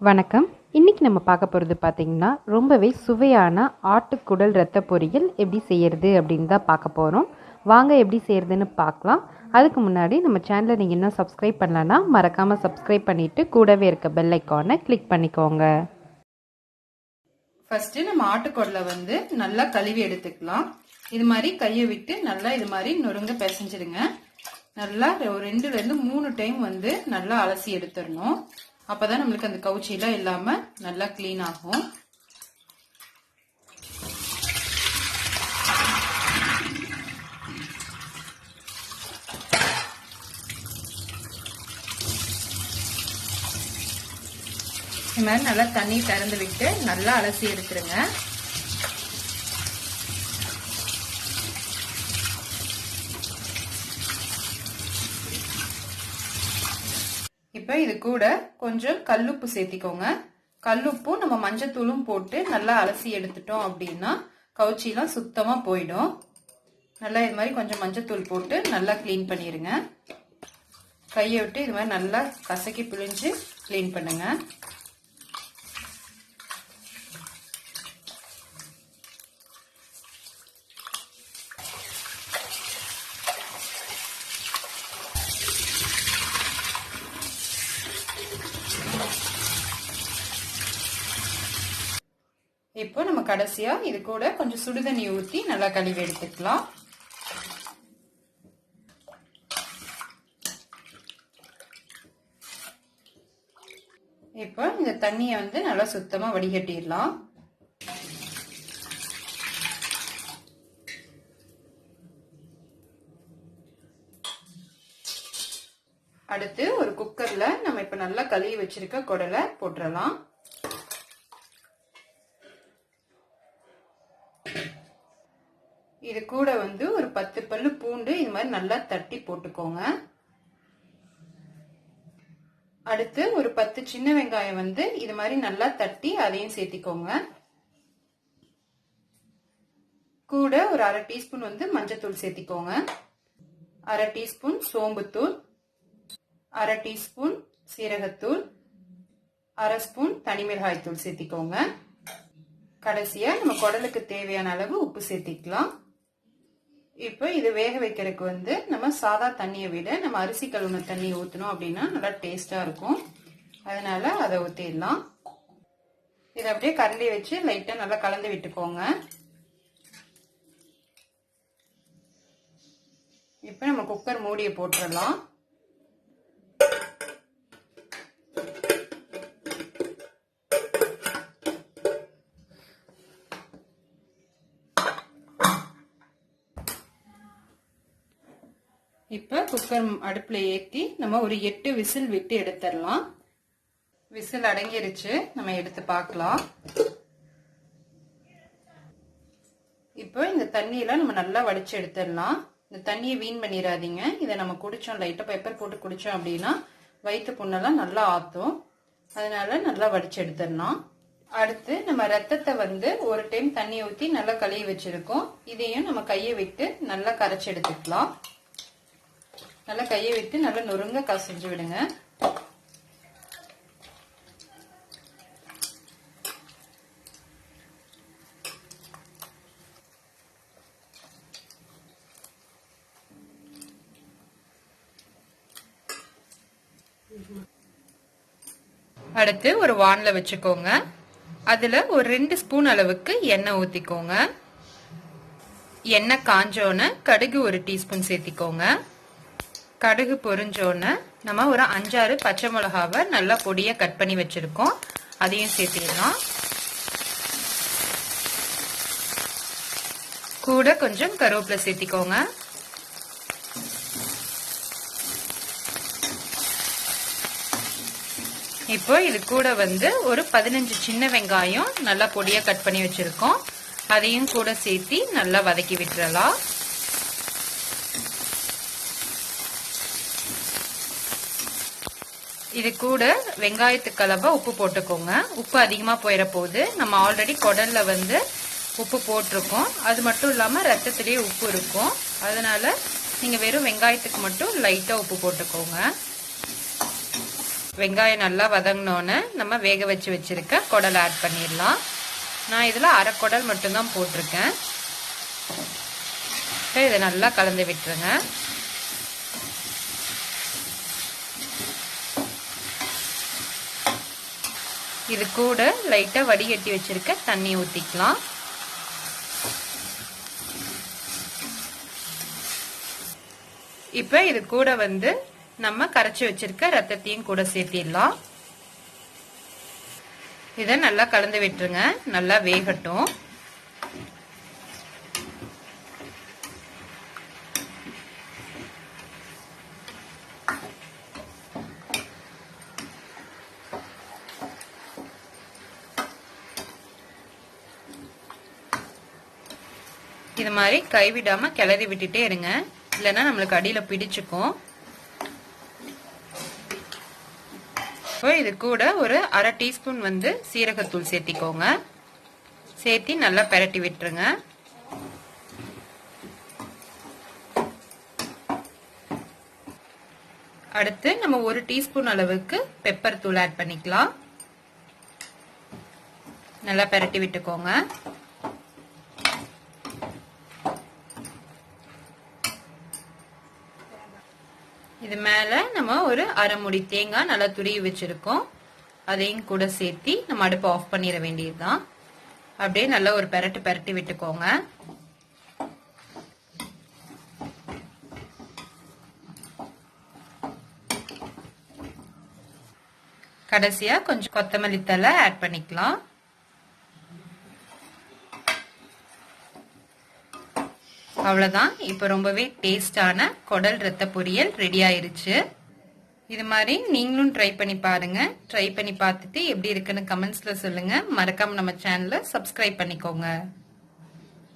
வணக்கம். இன்றைக்கி நம்ம பார்க்க போகிறது பார்த்திங்கன்னா ரொம்பவே சுவையான ஆட்டுக்குடல் ரத்த பொரியல் எப்படி செய்கிறது அப்படின்னு தான் பார்க்க போகிறோம். வாங்க எப்படி செய்கிறதுன்னு பார்க்கலாம். அதுக்கு முன்னாடி நம்ம சேனலை நீங்கள் இன்னும் சப்ஸ்கிரைப் பண்ணலன்னா மறக்காமல் சப்ஸ்கிரைப் பண்ணிவிட்டு கூடவே இருக்க பெல் ஐக்கானை கிளிக் பண்ணிக்கோங்க. ஃபஸ்ட்டு நம்ம ஆட்டுக்குடலை நல்லா கழுவி எடுத்துக்கலாம். இது மாதிரி கையை விட்டு நல்லா இது மாதிரி நொறுங்க பிசைஞ்சிடுங்க. நல்லா ஒரு 2லேருந்து 3 டைம் நல்லா அலசி எடுத்துடணும். அப்பதான் நம்மளுக்கு அந்த கவுச்சிலாம் இல்லாம நல்லா கிளீன் ஆகும். இந்த மாதிரி நல்லா தண்ணி திறந்து விட்டு நல்லா அலசி எடுத்துருங்க. இப்போ இது கூட கொஞ்சம் கல்லுப்பு சேர்த்திக்கோங்க. கல்லுப்பும் நம்ம மஞ்சத்தூளும் போட்டு நல்லா அலசி எடுத்துட்டோம் அப்படின்னா கவுச்சிலாம் சுத்தமா போயிடும். நல்லா இது மாதிரி கொஞ்சம் மஞ்சத்தூள் போட்டு நல்லா கிளீன் பண்ணிடுங்க. கையை விட்டு இது மாதிரி நல்லா கசக்கி பிழிஞ்சு கிளீன் பண்ணுங்க. இப்போ நம்ம கடைசியா இது கூட கொஞ்சம் சுடுதண்ணி ஊற்றி நல்லா கழுவி எடுத்துக்கலாம். இப்போ இந்த தண்ணியை நல்லா சுத்தமா வடிகட்டிடலாம். அடுத்து ஒரு குக்கர்ல நம்ம இப்ப நல்லா கழுவி வச்சிருக்க குடலை போட்டுடலாம். இது கூட ஒரு 10 பல்லு பூண்டு இது மாதிரி நல்லா தட்டி போட்டுக்கோங்க. அடுத்து ஒரு 10 சின்ன வெங்காயம் இது மாதிரி நல்லா தட்டி அதையும் சேர்த்திக்கோங்க. கூட ஒரு 1/2 டீஸ்பூன் மஞ்சத்தூள் சேர்த்திக்கோங்க. 1/2 டீஸ்பூன் சோம்புத்தூள், 1/2 டீஸ்பூன் சீரகத்தூள், 1/2 ஸ்பூன் தனிமிளகாய் தூள் சேர்த்திக்கோங்க. கடைசியா நம்ம குடலுக்கு தேவையான அளவு உப்பு சேர்த்திக்கலாம். இப்போ இது வேக வைக்கிறதுக்கு நம்ம சாதா தண்ணியை விட நம்ம அரிசி கழுவுன தண்ணி ஊற்றணும் அப்படின்னா நல்லா டேஸ்டா இருக்கும். அதனால அதை ஊற்றிடலாம். இதை அப்படியே கரண்டி வச்சு லைட்டா நல்லா கலந்து விட்டுக்கோங்க. இப்போ நம்ம குக்கர் மூடியை போட்டுடலாம். இப்ப குக்கர் அடுப்புல ஏத்தி நம்ம ஒரு 8 விசில் விட்டு எடுத்துடலாம். விசில் அடங்கிருச்சு, நம்ம எடுத்து பார்க்கலாம். இப்போ இந்த தண்ணியில நம்ம நல்லா வடிச்சு எடுத்துடலாம். இந்த தண்ணியை வீண் பண்ணிடாதீங்க. இதை நம்ம குடிச்சோம், லைட்டா பெப்பர் போட்டு குடிச்சோம் அப்படின்னா வயிற்று புண்ணெல்லாம் நல்லா ஆத்தும். அதனால நல்லா வடிச்சு எடுத்துடலாம். அடுத்து நம்ம ரத்தத்தை ஒரு டைம் தண்ணி ஊற்றி நல்லா கழுவி வச்சிருக்கோம். இதையும் நம்ம கையை விட்டு நல்லா கரைச்சி எடுத்துக்கலாம். நல்லா கையை விட்டு நல்லா நொறுங்க கசைஞ்சு விடுங்க. அடுத்து ஒரு வானல வச்சுக்கோங்க. அதுல ஒரு 2 ஸ்பூன் அளவுக்கு எண்ணெய் ஊத்திக்கோங்க. எண்ணெய் காஞ்சோன்னு கடுகு ஒரு டீஸ்பூன் சேர்த்திக்கோங்க. கடுகு பொரிஞ்சோன்னு நம்ம ஒரு 5-6 பச்சை மிளகாவை நல்லா பொடியா கட் பண்ணி வச்சிருக்கோம். அதையும் சேர்த்திடலாம். கூட கொஞ்சம் கருவேப்பிலை சேர்த்திக்கோங்க. இப்போ இது கூட ஒரு 15 சின்ன வெங்காயம் நல்லா பொடியா கட் பண்ணி வச்சிருக்கோம். அதையும் கூட சேர்த்தி நல்லா வதக்கி விட்டுறலாம். இது கூட வெங்காயத்துக்கு அளவா உப்பு போட்டுக்கோங்க. உப்பு அதிகமா போயிட போகுது. நம்ம ஆல்ரெடி குடல்ல உப்பு போட்டிருக்கோம். அது மட்டும் இல்லாம ரத்தத்திலேயே உப்பு இருக்கும். அதனால நீங்க வெறும் வெங்காயத்துக்கு மட்டும் லைட்டா உப்பு போட்டுக்கோங்க. வெங்காயம் நல்லா வதங்கினோன்னு நம்ம வேக வச்சு வச்சிருக்க குடல் ஆட் பண்ணிடலாம். நான் இதில் அரை குடல் மட்டும்தான் போட்டிருக்கேன். இதை நல்லா கலந்து விட்டுருங்க. இது கூட லைட்டா வடிகட்டி வச்சிருக்க தண்ணி ஊத்திக்கலாம். இப்ப இது கூட வந்து நம்ம கரைச்சி வச்சிருக்க ரத்தத்தையும் கூட சேர்த்திடலாம். இதை நல்லா கலந்து விட்டுருங்க. நல்லா வேகட்டும். இது மாதிரி கைவிடாம கிளறி விட்டுட்டே இருங்க, இல்லைன்னா நம்மளுக்கு அடியில பிடிச்சுக்கும். இது கூட ஒரு அரை டீஸ்பூன் வந்து சீரகத்தூள் சேர்த்திக்கோங்க. சேர்த்தி நல்லா பெரட்டி விட்டுருங்க. அடுத்து நம்ம ஒரு டீஸ்பூன் அளவுக்கு பெப்பர் தூள் ஆட் பண்ணிக்கலாம். நல்லா பெரட்டி விட்டுக்கோங்க. இது மேல நம்ம ஒரு அரை முடி தேங்காய் நல்லா துருவி வச்சிருக்கோம், அதையும் கூட சேர்த்தி நம்ம அடுப்பு ஆஃப் பண்ணிட வேண்டியதுதான். அப்படியே நல்லா ஒரு பெரட்டு பெரட்டி விட்டுக்கோங்க. கடைசியா கொஞ்சம் கொத்தமல்லி தழை ஆட் பண்ணிக்கலாம். அவ்வளவுதான். இப்ப ரொம்பவே டேஸ்டான குடல் ரத்த பொரியல் ரெடி ஆயிருச்சு. இது மாதிரி நீங்களும் ட்ரை பண்ணி பாருங்க. ட்ரை பண்ணி பார்த்துட்டு எப்படி இருக்குன்னு கமெண்ட்ஸ்ல சொல்லுங்க. மறக்காம நம்ம சேனலை சப்ஸ்கிரைப் பண்ணிக்கோங்க.